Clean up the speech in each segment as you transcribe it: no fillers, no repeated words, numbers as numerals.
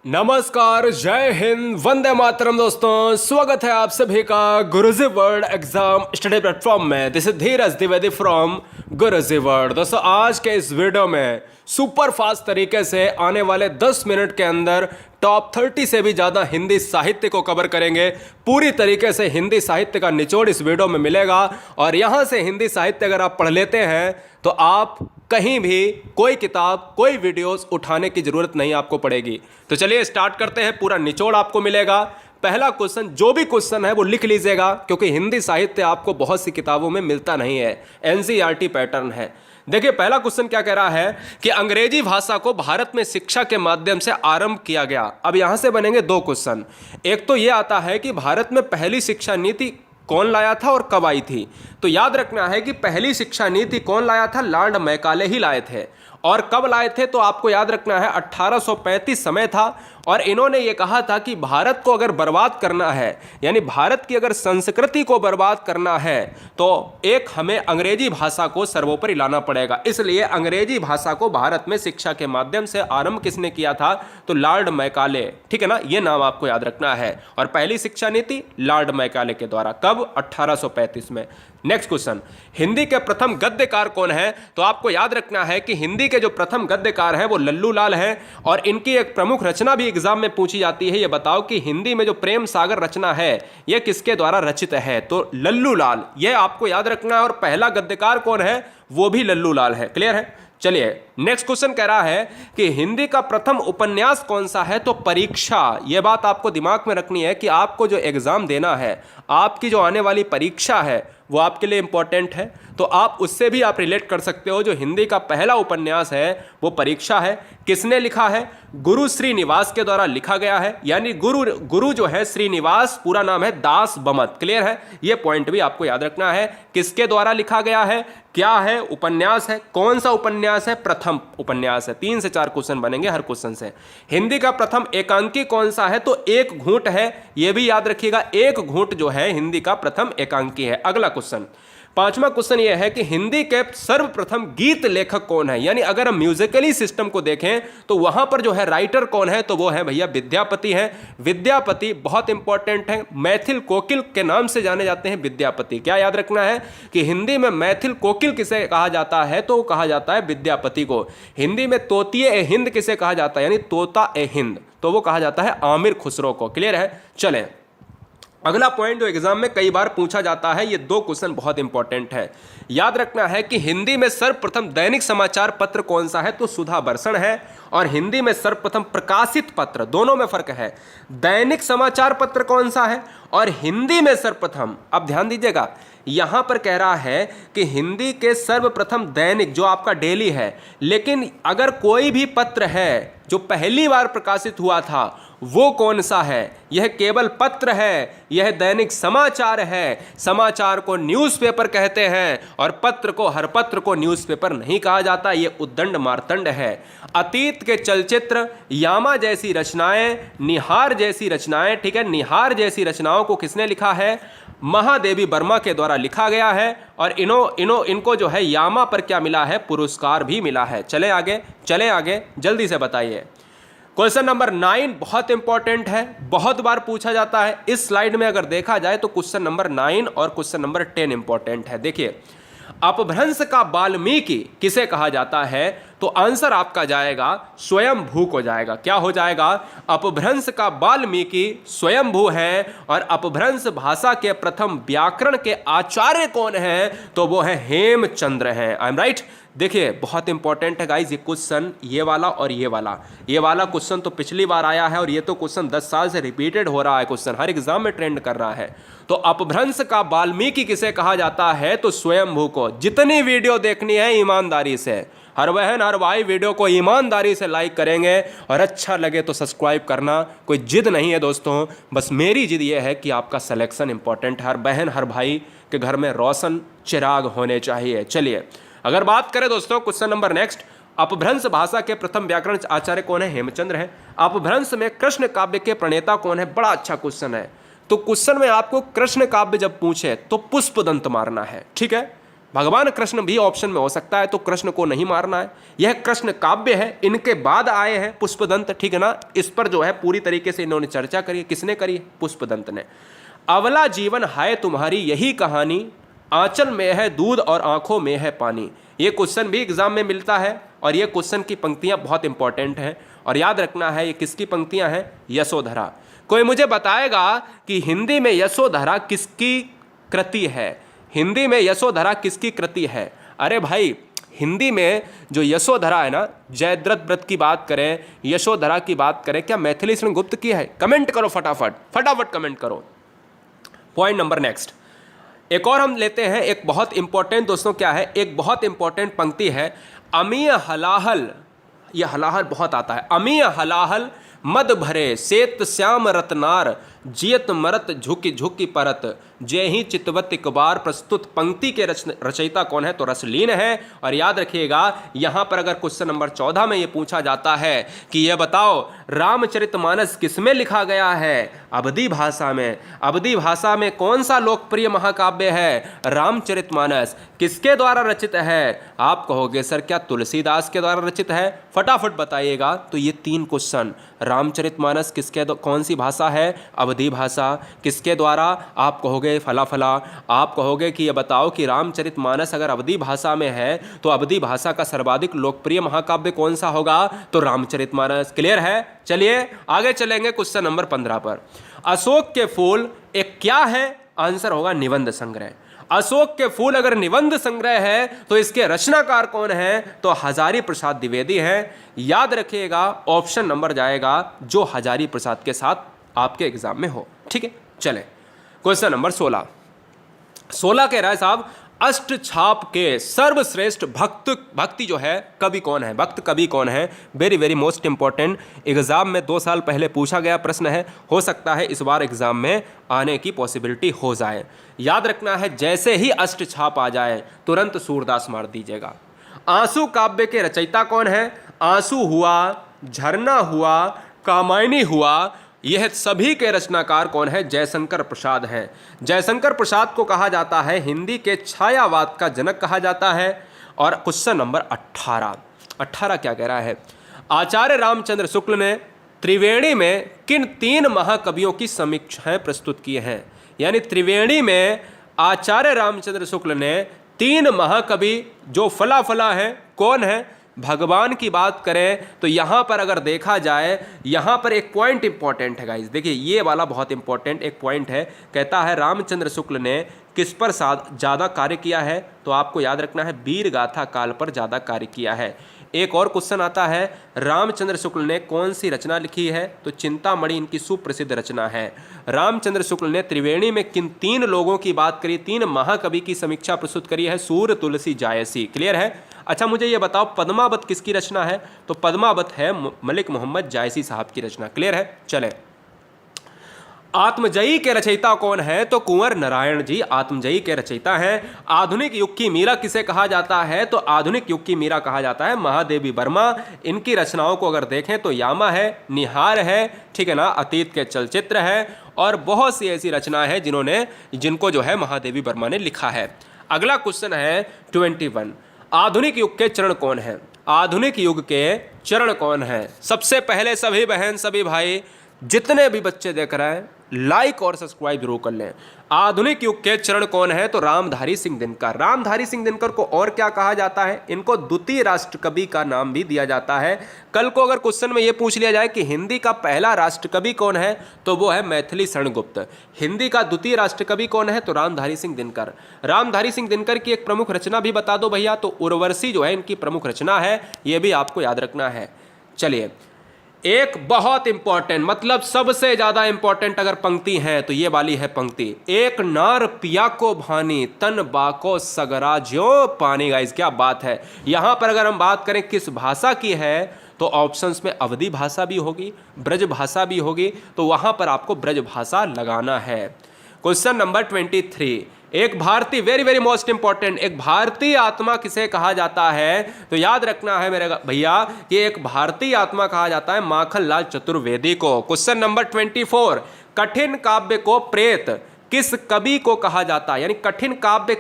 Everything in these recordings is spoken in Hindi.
नमस्कार, जय हिंद, वंदे मातरम। दोस्तों, स्वागत है आप सभी का गुरुजी वर्ल्ड एग्जाम स्टडी प्लेटफॉर्म में। This is Dheeraj Dwivedi from Guruji world. दोस्तों, आज के इस वीडियो में सुपर फास्ट तरीके से आने वाले 10 मिनट के अंदर टॉप 30 से भी ज़्यादा हिंदी साहित्य को कवर करेंगे। पूरी तरीके से हिंदी साहित्य का निचोड़ इस वीडियो में मिलेगा और यहाँ से हिंदी साहित्य अगर आप पढ़ लेते हैं तो आप कहीं भी कोई किताब, कोई वीडियोस उठाने की जरूरत नहीं आपको पड़ेगी। तो चलिए स्टार्ट करते हैं। पूरा निचोड़ आपको मिलेगा। पहला क्वेश्चन, जो भी क्वेश्चन है वो लिख लीजिएगा, क्योंकि हिंदी साहित्य आपको बहुत सी किताबों में मिलता नहीं है, एनसीईआरटी पैटर्न है। देखिए, पहला क्वेश्चन क्या कह रहा है कि अंग्रेजी भाषा को भारत में शिक्षा के माध्यम से आरंभ किया गया। अब यहां से बनेंगे दो क्वेश्चन। एक तो यह आता है कि भारत में पहली शिक्षा नीति कौन लाया था और कब आई थी। तो याद रखना है कि पहली शिक्षा नीति कौन लाया था, लॉर्ड मैकाले ही लाए थे। और कब लाए थे तो आपको याद रखना है 1835 समय था। और इन्होंने ये कहा था कि भारत को अगर बर्बाद करना है, यानी भारत की अगर संस्कृति को बर्बाद करना है, तो एक हमें अंग्रेजी भाषा को सर्वोपरि लाना पड़ेगा। इसलिए अंग्रेजी भाषा को भारत में शिक्षा के माध्यम से आरंभ किसने किया था, तो लॉर्ड मैकाले। ठीक है ना, ये नाम आपको याद रखना है। और पहली शिक्षा नीति लॉर्ड मैकाले के द्वारा, कब, 1835 में। नेक्स्ट क्वेश्चन, हिंदी के प्रथम गद्यकार कौन है। तो आपको याद रखना है कि हिंदी के जो प्रथम गद्यकार हैं वो लल्लू लाल हैं। और इनकी एक प्रमुख रचना भी एग्जाम में पूछी जाती है। ये बताओ कि हिंदी में जो प्रेम सागर रचना है ये किसके द्वारा रचित है, तो लल्लू लाल, ये आपको याद रखना है। और पहला गद्यकार कौन है, वो भी लल्लू लाल है। क्लियर है। चलिए नेक्स्ट क्वेश्चन कह रहा है कि हिंदी का प्रथम उपन्यास कौन सा है, तो परीक्षा। यह बात आपको दिमाग में रखनी है कि आपको जो एग्जाम देना है, आपकी जो आने वाली परीक्षा है वो आपके लिए इंपॉर्टेंट है। तो आप उससे भी आप रिलेट कर सकते हो। जो हिंदी का पहला उपन्यास है वो परीक्षा है। किसने लिखा है, गुरु श्रीनिवास के द्वारा लिखा गया है। यानी गुरु जो है श्रीनिवास, पूरा नाम है दास बमत। क्लियर है, ये पॉइंट भी आपको याद रखना है। किसके द्वारा लिखा गया है, क्या है, उपन्यास है, कौन सा उपन्यास है, प्रथम उपन्यास है। 3 से 4 क्वेश्चन बनेंगे हर क्वेश्चन से। हिंदी का प्रथम एकांकी कौन सा है, तो एक घूंट है। यह भी याद रखिएगा, एक घूंट जो है हिंदी का प्रथम एकांकी है। अगला क्वेश्चन, 5वां क्वेश्चन यह है कि हिंदी के सर्वप्रथम गीत लेखक कौन है। यानी अगर हम म्यूजिकली सिस्टम को देखें तो वहां पर जो है राइटर कौन है, तो वो है भैया विद्यापति हैं। विद्यापति बहुत इंपॉर्टेंट है, मैथिल कोकिल के नाम से जाने जाते हैं विद्यापति। क्या याद रखना है कि हिंदी में मैथिल कोकिल किसे कहा जाता है, तो कहा जाता है विद्यापति को। हिंदी में तोतिए ए हिंद किसे कहा जाता है, यानी तोता ए हिंद, तो वो कहा जाता है आमिर खुसरो को। क्लियर है। चलें, अगला पॉइंट जो एग्जाम में कई बार पूछा जाता है, ये 2 क्वेश्चन बहुत इंपॉर्टेंट है। याद रखना है कि हिंदी में सर्वप्रथम दैनिक समाचार पत्र कौन सा है, तो सुधा बर्षण है। और हिंदी में सर्वप्रथम प्रकाशित पत्र, दोनों में फर्क है। दैनिक समाचार पत्र कौन सा है और हिंदी में सर्वप्रथम, अब ध्यान दीजिएगा, यहां पर कह रहा है कि हिंदी के सर्वप्रथम दैनिक जो आपका डेली है, लेकिन अगर कोई भी पत्र है जो पहली बार प्रकाशित हुआ था वो कौन सा है, यह केवल पत्र है, यह दैनिक समाचार है। समाचार को न्यूज़पेपर कहते हैं और पत्र को, हर पत्र को न्यूज़पेपर नहीं कहा जाता, यह उद्दंड मार्तंड है। अतीत के चलचित्र, यामा जैसी रचनाएं, निहार जैसी रचनाएं, ठीक है, निहार जैसी रचनाओं को किसने लिखा है, महादेवी वर्मा के द्वारा लिखा गया है। और इनको जो है यामा पर क्या मिला है, पुरस्कार भी मिला है। चले आगे जल्दी से बताइए। क्वेश्चन नंबर 9 बहुत इंपॉर्टेंट है, बहुत बार पूछा जाता है। इस स्लाइड में अगर देखा जाए तो क्वेश्चन नंबर 9 और क्वेश्चन नंबर 10 इंपॉर्टेंट है। देखिए, अपभ्रंश का वाल्मीकि किसे कहा जाता है, तो आंसर आपका जाएगा स्वयंभू को जाएगा। क्या हो जाएगा, अपभ्रंश का वाल्मीकि स्वयंभू है। और अपभ्रंश भाषा के प्रथम व्याकरण के आचार्य कौन हैं, तो वो है हेमचंद्र हैं। I am right. देखिए, बहुत इंपॉर्टेंट है गाइज ये क्वेश्चन, ये वाला और ये वाला क्वेश्चन तो पिछली बार आया है और ये तो क्वेश्चन 10 साल से रिपीटेड हो रहा है, क्वेश्चन हर एग्जाम में ट्रेंड कर रहा है। तो अपभ्रंश का वाल्मीकि किसे कहा जाता है, तो स्वयंभू को। जितनी वीडियो देखनी है ईमानदारी से, हर बहन हर भाई वीडियो को ईमानदारी से लाइक करेंगे और अच्छा लगे तो सब्सक्राइब करना। कोई जिद नहीं है दोस्तों, बस मेरी जिद ये है कि आपका सिलेक्शन इंपॉर्टेंट है। हर बहन हर भाई के घर में रोशन चिराग होने चाहिए। चलिए, अगर बात करें दोस्तों क्वेश्चन नंबर नेक्स्ट, अपभ्रंश भाषा के प्रथम व्याकरण आचार्य कौन है, हेमचंद्र है। अपभ्रंश में कृष्ण काव्य के प्रणेता कौन है, बड़ा अच्छा क्वेश्चन है। तो क्वेश्चन में आपको कृष्ण काव्य जब पूछे तो पुष्पदंत मारना है, ठीक है। भगवान कृष्ण भी ऑप्शन में हो सकता है, तो कृष्ण को नहीं मारना है। यह कृष्ण काव्य है, इनके बाद आए हैं पुष्पदंत, ठीक है ना। इस पर जो है पूरी तरीके से इन्होंने चर्चा करी। किसने करी? पुष्पदंत ने। अवला जीवन है तुम्हारी यही कहानी, आंचल में है दूध और आंखों में है पानी। ये क्वेश्चन भी एग्जाम में मिलता है और ये क्वेश्चन की पंक्तियां बहुत इंपॉर्टेंट हैं और याद रखना है ये किसकी पंक्तियां हैं? यशोधरा। कोई मुझे बताएगा कि हिंदी में यशोधरा किसकी कृति है? हिंदी में यशोधरा किसकी कृति है? अरे भाई, हिंदी में जो यशोधरा है ना, जयद्रथ व्रत की बात करें, यशोधरा की बात करें, क्या मैथिली शरण गुप्त की है? कमेंट करो फटाफट, फटाफट कमेंट करो। पॉइंट नंबर नेक्स्ट, एक और हम लेते हैं, एक बहुत इंपॉर्टेंट दोस्तों क्या है, एक बहुत इंपॉर्टेंट पंक्ति है, अमीय हलाहल। यह हलाहल बहुत आता है। अमीय हलाहल मद भरे सेत श्याम रतनार, जियत मरत झुकी झुकी परत, जय ही चितवत एक बार। प्रस्तुत पंक्ति के रचयिता कौन है? तो रसलीन है। और याद रखिएगा, यहां पर अगर क्वेश्चन नंबर 14 में यह पूछा जाता है कि यह बताओ रामचरितमानस किसमें लिखा गया है? अवधी भाषा में। अवधी भाषा में कौन सा लोकप्रिय महाकाव्य है? रामचरितमानस। किसके द्वारा रचित है? आप कहोगे सर क्या तुलसीदास के द्वारा रचित है? फटाफट बताइएगा। तो ये 3 क्वेश्चन, रामचरितमानस किसके कौन सी भाषा है? अवधी भाषा। किसके द्वारा? आप कहोगे फला फला। आप कहोगे कि ये बताओ कि रामचरितमानस अगर अवधी भाषा में है तो अवधी भाषा का सर्वाधिक लोकप्रिय महाकाव्य कौन सा होगा? तो रामचरितमानस। क्लियर है? चलिए आगे चलेंगे क्वेश्चन नंबर 15 पर। अशोक के फूल एक क्या है? आंसर होगा निबंध संग्रह। अशोक के फूल अगर निबंध संग्रह है तो इसके रचनाकार कौन है? तो हजारी प्रसाद द्विवेदी हैं। याद रखिएगा, ऑप्शन नंबर जाएगा जो हजारी प्रसाद के साथ आपके एग्जाम में हो। ठीक है, चले क्वेश्चन नंबर 16। 16 कह रहा है साहब, अष्ट छाप के सर्वश्रेष्ठ भक्ति जो है कवि कौन है? भक्त कवि कौन है? Very very most important, exam में 2 साल पहले पूछा गया प्रश्न है, हो सकता है इस बार एग्जाम में आने की पॉसिबिलिटी हो जाए। याद रखना है, जैसे ही अष्ट छाप आ जाए तुरंत सूरदास मार दीजिएगा। आंसू काव्य के रचयिता कौन है? आंसू हुआ, झरना हुआ, कामायनी हुआ, यह सभी के रचनाकार कौन है? जयशंकर प्रसाद हैं। जयशंकर प्रसाद को कहा जाता है हिंदी के छायावाद का जनक कहा जाता है। और क्वेश्चन नंबर 18 क्या कह रहा है? आचार्य रामचंद्र शुक्ल ने त्रिवेणी में किन 3 महाकवियों की समीक्षाएं प्रस्तुत की हैं? यानी त्रिवेणी में आचार्य रामचंद्र शुक्ल ने 3 महाकवि जो फला फला हैं, कौन है? भगवान की बात करें तो यहाँ पर अगर देखा जाए, यहाँ पर एक पॉइंट इंपॉर्टेंट है गाइस, देखिए ये वाला बहुत इंपॉर्टेंट एक पॉइंट है। कहता है रामचंद्र शुक्ल ने किस पर ज़्यादा कार्य किया है? तो आपको याद रखना है वीर गाथा काल पर ज़्यादा कार्य किया है। एक और क्वेश्चन आता है, रामचंद्र शुक्ल ने कौन सी रचना लिखी है? तो चिंतामणि इनकी सुप्रसिद्ध रचना है। रामचंद्र शुक्ल ने त्रिवेणी में किन 3 लोगों की बात करी, 3 महाकवि की समीक्षा प्रस्तुत करी है? सूर्य, तुलसी, जायसी। क्लियर है? अच्छा मुझे ये बताओ, पद्मावत किसकी रचना है? तो पद्मावत है मलिक मोहम्मद जायसी साहब की रचना। क्लियर है? चले, आत्मजयी के रचयिता कौन है? तो कुंवर नारायण जी आत्मजयी के रचयिता हैं। आधुनिक युग की मीरा किसे कहा जाता है? तो आधुनिक युग की मीरा कहा जाता है महादेवी वर्मा। इनकी रचनाओं को अगर देखें तो यामा है, निहार है, ठीक है ना, अतीत के चलचित्र है और बहुत सी ऐसी रचना है जिनको जो है महादेवी वर्मा ने लिखा है। अगला क्वेश्चन है 21, आधुनिक युग के चरण कौन है? आधुनिक युग के चरण कौन है? सबसे पहले सभी बहन सभी भाई जितने भी बच्चे देख रहे हैं लाइक और सब्सक्राइब जरूर कर लें। आधुनिक युग के चरण कौन है? तो रामधारी सिंह दिनकर। रामधारी सिंह दिनकर को और क्या कहा जाता है? इनको द्वितीय राष्ट्रकवि का नाम भी दिया जाता है। कल को अगर क्वेश्चन में यह पूछ लिया जाए कि हिंदी का पहला राष्ट्रकवि कौन है, तो वो है मैथिली शरण गुप्त। हिंदी का द्वितीय राष्ट्रकवि कौन है? तो रामधारी सिंह दिनकर। रामधारी सिंह दिनकर की एक प्रमुख रचना भी बता दो भैया, तो उर्वशी जो है इनकी प्रमुख रचना है, ये भी आपको याद रखना है। चलिए, एक बहुत इंपॉर्टेंट, मतलब सबसे ज्यादा इंपॉर्टेंट अगर पंक्ति है तो ये वाली है पंक्ति, एक नार पिया को भानी तन बाको सगरा ज्यो पानी। गाइस क्या बात है। यहां पर अगर हम बात करें किस भाषा की है, तो ऑप्शंस में अवधी भाषा भी होगी, ब्रज भाषा भी होगी, तो वहां पर आपको ब्रज भाषा लगाना है। क्वेश्चन नंबर 23, एक भारतीय, वेरी वेरी मोस्ट इंपॉर्टेंट, एक भारतीय आत्मा किसे कहा जाता है? तो याद रखना है मेरे भैया कि एक भारतीय आत्मा कहा जाता है माखनलाल चतुर्वेदी को। क्वेश्चन नंबर 24, कठिन काव्य को प्रेत किस कवि को कहा जाता है, यानी कठिन काव्य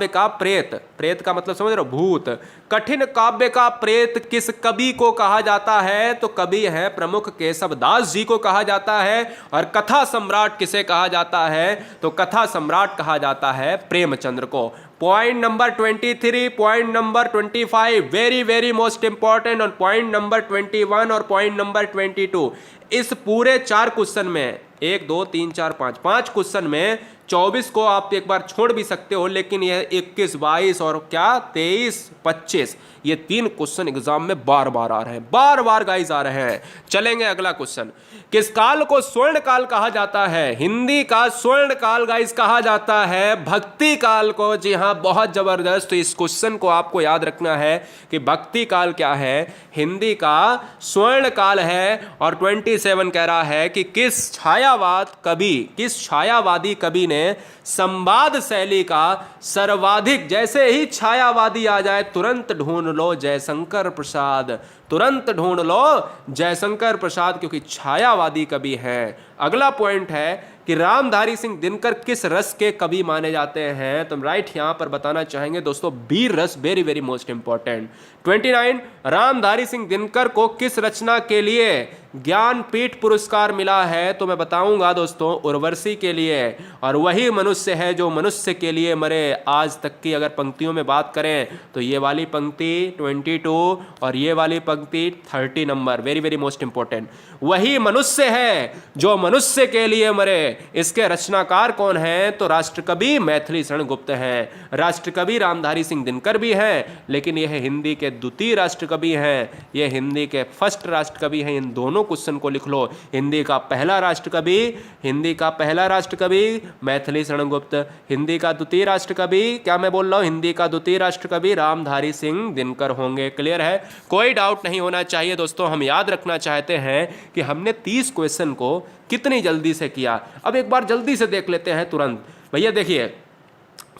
का प्रेत, प्रेत का मतलब समझ रहे हो, भूत। कठिन काव्य का प्रेत किस कवि को कहा जाता है, तो कवि है प्रमुख केशव दास जी को कहा जाता है। और कथा सम्राट किसे कहा जाता है, तो कथा सम्राट कहा जाता है प्रेमचंद्र को। Point number 23, point number 25 very very most important, और पॉइंट नंबर 21 और पॉइंट नंबर 22। इस पूरे 4 क्वेश्चन में 1 2 3 4 5 क्वेश्चन में 24 को आप एक बार छोड़ भी सकते हो, लेकिन यह 21 22 और क्या 23 25 ये 3 क्वेश्चन एग्जाम में बार बार आ रहे हैं, बार बार गाइस आ रहे हैं। चलेंगे अगला क्वेश्चन। किस काल को स्वर्ण काल कहा जाता है, हिंदी का स्वर्ण काल गाइस कहा जाता है भक्ति काल को। जी हाँ, बहुत जबरदस्त। तो इस क्वेश्चन को आपको याद रखना है कि भक्ति काल क्या है, हिंदी का स्वर्ण काल है। और 27 कह रहा है कि किस छायावादी कवि ने संवाद शैली का सर्वाधिक, जैसे ही छायावादी आ जाए तुरंत ढूंढ लो जयशंकर प्रसाद, तुरंत ढूंढ लो जयशंकर प्रसाद, क्योंकि छायावादी कवि हैं। अगला पॉइंट है कि रामधारी सिंह दिनकर किस रस के कवि माने जाते हैं, तो राइट यहां पर बताना चाहेंगे दोस्तों वीर रस, very very most important. 29 Ramdhari Singh Dinkar को किस रचना के लिए ज्ञानपीठ पुरस्कार मिला है, तो मैं बताऊंगा दोस्तों उर्वशी के लिए। और वही मनुष्य है जो मनुष्य के लिए मरे। आज तक की अगर पंक्तियों में बात करें तो ये वाली पंक्ति 22 और ये वाली पंक्ति 30 number, very very most important. वही मनुष्य है जो मनुष्य के लिए मरे, इसके रचनाकार कौन हैं, तो राष्ट्रकवि मैथिली शरण गुप्त हैं। राष्ट्रकवि रामधारी सिंह दिनकर भी हैं, लेकिन यह हिंदी के द्वितीय राष्ट्रकवि हैं, यह हिंदी के फर्स्ट राष्ट्रकवि हैं। इन दोनों क्वेश्चन को लिख लो। हिंदी का पहला राष्ट्रकवि मैथिली शरण गुप्त, हिंदी का द्वितीय राष्ट्रकवि, क्या मैं बोल रहा हूं, हिंदी का द्वितीय राष्ट्रकवि रामधारी सिंह दिनकर होंगे। क्लियर है, कोई डाउट नहीं होना चाहिए दोस्तों। हम याद रखना चाहते हैं कि हमने 30 क्वेश्चन को कितनी जल्दी से किया। अब एक बार जल्दी से देख लेते हैं तुरंत। भैया देखिए,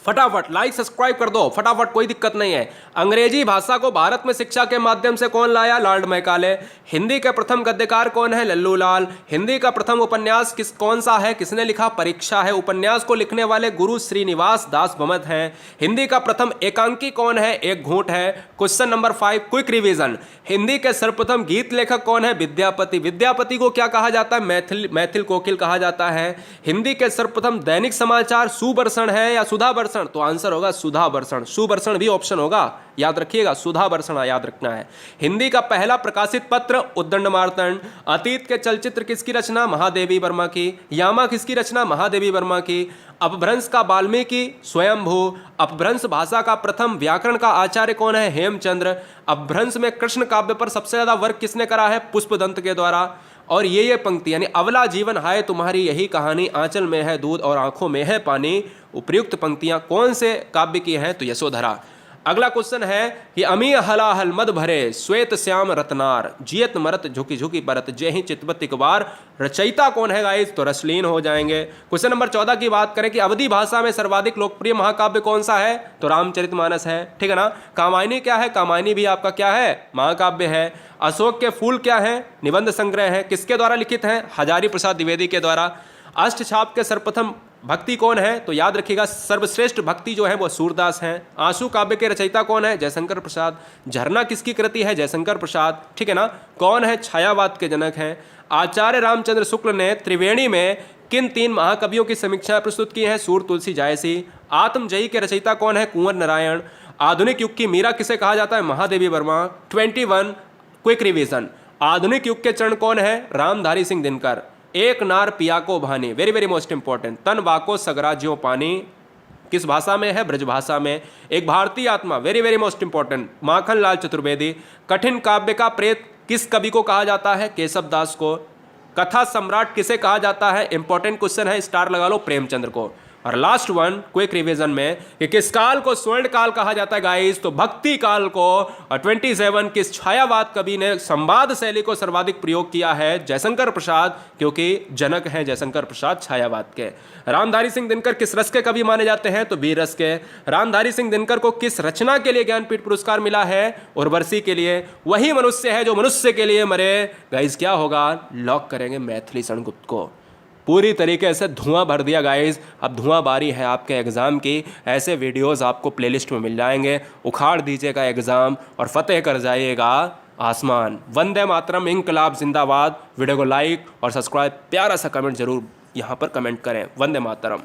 फटाफट लाइक सब्सक्राइब कर दो, फटाफट, कोई दिक्कत नहीं है। अंग्रेजी भाषा को भारत में शिक्षा के माध्यम से कौन लाया, लॉर्ड मैकाले। हिंदी के प्रथम गद्यकार कौन है, लल्लू लाल। हिंदी का प्रथम उपन्यास कौन सा है, किसने लिखा, परीक्षा है। उपन्यास को लिखने वाले गुरु श्रीनिवास दास बमत हैं। हिंदी का प्रथम एकांकी कौन है, एक घूंट है। Question number 5 quick revision. Hindi के सर्वप्रथम गीत लेखक कौन है, विद्यापति। विद्यापति को क्या कहा जाता है, मैथिल कोकिल कहा जाता है। हिंदी के सर्वप्रथम दैनिक समाचार सुदर्शन है या सुधावर्षण, तो आंसर होगा सुधावर्षण। सुवर्षण भी ऑप्शन होगा, याद रखिएगा, सुधावर्षण याद रखना है। हिंदी का पहला प्रकाशित पत्र उद्दंड मार्तंड। अतीत के चलचित्र किसकी रचना, महादेवी वर्मा की। यामा किसकी रचना, महादेवी वर्मा की। अपभ्रंश का वाल्मीकि, स्वयंभू। अपभ्रंश भाषा का प्रथम व्याकरण का आचार्य कौन है, हेमचंद्र। अपभ्रंश में कृष्ण काव्य पर सबसे ज्यादा वर्क किसने करा है, पुष्पदंत के द्वारा। और ये पंक्ति यानी अवला जीवन हाय तुम्हारी यही कहानी, आंचल में है दूध और आंखों में है पानी, उपयुक्त पंक्तियां कौन से काव्य की हैं, तो यशोधरा। अगला क्वेश्चन है कि अमी हलाहल मद भरे श्वेत श्याम रत्नार, जियत मरत झुकी झुकी परत जय ही चितवत इकबार, रचयिता कौन है गाइस, तो रसलीन हो जाएंगे। क्वेश्चन नंबर 14 की बात करें कि अवधी भाषा में सर्वाधिक लोकप्रिय महाकाव्य कौन सा है, तो रामचरितमानस है, ठीक है ना। कामायनी क्या है, कामायनी भी आपका क्या है, महाकाव्य है। अशोक के फूल क्या है, निबंध संग्रह है, किसके द्वारा लिखित है, हजारी प्रसाद द्विवेदी के द्वारा। अष्टछाप के सर्वप्रथम भक्ति कौन है, तो याद रखिएगा सर्वश्रेष्ठ भक्ति जो है वो सूरदास हैं। आंसू काव्य के रचयिता कौन है, जयशंकर प्रसाद। झरना किसकी कृति है, जयशंकर प्रसाद, ठीक है ना। कौन है, छायावाद के जनक हैं। आचार्य रामचंद्र शुक्ल ने त्रिवेणी में किन 3 महाकवियों की समीक्षा प्रस्तुत की है, सूर तुलसी जायसी। आत्मजयी के रचयिता कौन है, कुंवर नारायण। आधुनिक युग की मीरा किसे कहा जाता है, महादेवी वर्मा। 21 quick revision. आधुनिक युग के चरण कौन है, रामधारी सिंह दिनकर। एक नार पिया को भानी, वेरी वेरी मोस्ट इंपॉर्टेंट। तन वाको सगरा ज्यों पानी, किस भाषा में है, ब्रज भाषा में। एक भारतीय आत्मा, very very most important, Makhan Lal Chaturvedi. कठिन काव्य का प्रेत किस कवि को कहा जाता है, केशव दास को। कथा सम्राट किसे कहा जाता है, इंपॉर्टेंट क्वेश्चन है, स्टार लगा लो, प्रेमचंद्र को। और लास्ट वन क्विक रिवीजन में कि किस काल को स्वर्ण काल कहा जाता है गाइस, तो भक्ति काल को। और 27 किस छायावाद कवि ने संवाद शैली को सर्वाधिक प्रयोग किया है, जयशंकर प्रसाद, क्योंकि जनक हैं जयशंकर प्रसाद छायावाद के। रामधारी सिंह दिनकर किस रस के कवि माने जाते हैं, तो वीर रस के। रामधारी सिंह दिनकर को किस रचना के लिए ज्ञानपीठ पुरस्कार मिला है, उर्वशी के लिए। वही मनुष्य है जो मनुष्य के लिए मरे, गाइस क्या होगा, लॉक करेंगे मैथिली शरण गुप्त को। पूरी तरीके से धुआं भर दिया गाइस। अब धुआं बारी है आपके एग्ज़ाम की। ऐसे वीडियोस आपको प्लेलिस्ट में मिल जाएंगे। उखाड़ दीजिएगा एग्ज़ाम और फतेह कर जाइएगा आसमान। वंदे मातरम, इंकलाब जिंदाबाद। वीडियो को लाइक और सब्सक्राइब, प्यारा सा कमेंट जरूर यहाँ पर कमेंट करें। वंदे मातरम।